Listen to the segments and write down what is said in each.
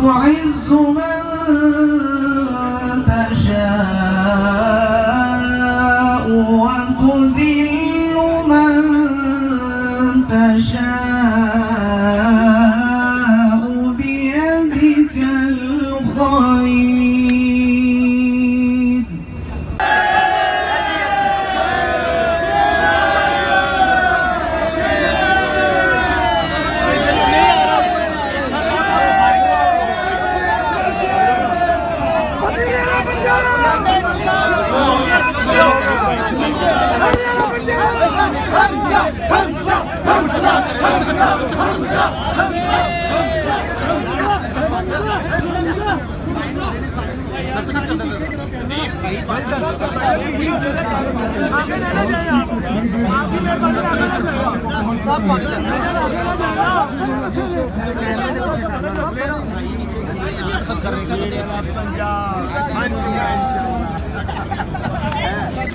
تعز من تشاء وتذل من تشاء بيدك الخير.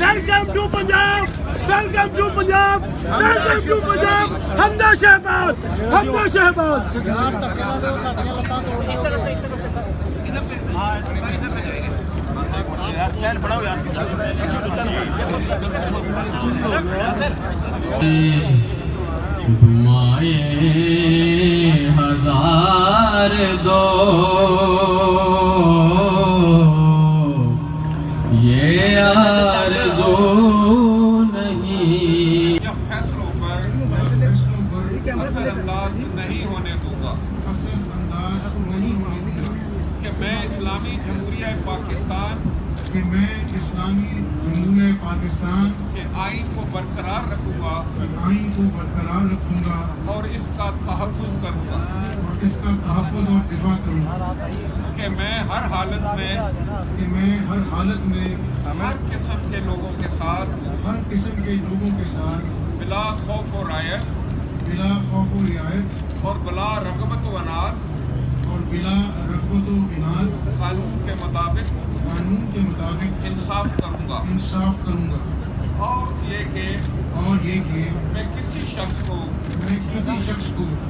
Welcome to Punjab! Welcome to Punjab! Welcome to Punjab! Hamda Shehbaz! Hamda Shehbaz! دعائیں ہزار دو یہ آرزو نہیں. جب فیصلوں پر اثر انداز نہیں ہونے دوں گا کہ میں اسلامی جمہوریہ پاکستان کے آئین کو برقرار رکھوں گا اور اس کا تحفظ کروں گا کہ میں ہر حالت میں ہر قسم کے لوگوں کے ساتھ بلا خوف و رعایت اور بلا رغبت و عناد قانون کے مطابق انصاف کروں گا اور یہ کہ میں کسی شخص کو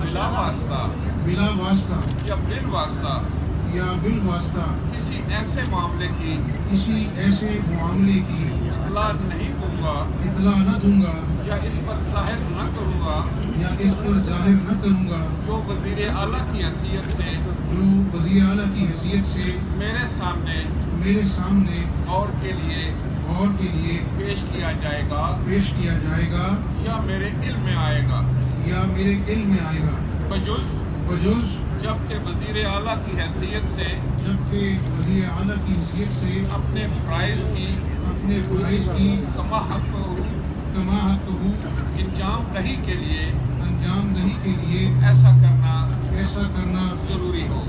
بلا واسطہ یا بالواسطہ کسی ایسے معاملے کی اطلاع نہ دوں گا یا اس پر ظاہر نہ کروں گا جو وزیر اعلیٰ کی حیثیت سے میرے سامنے اور کے لیے پیش کیا جائے گا یا میرے علم میں آئے گا بجز جبکہ وزیر اعلیٰ کی حیثیت سے اپنے فرائض کی کما حق انجام دہی کے لیے ایسا کرنا ضروری ہو.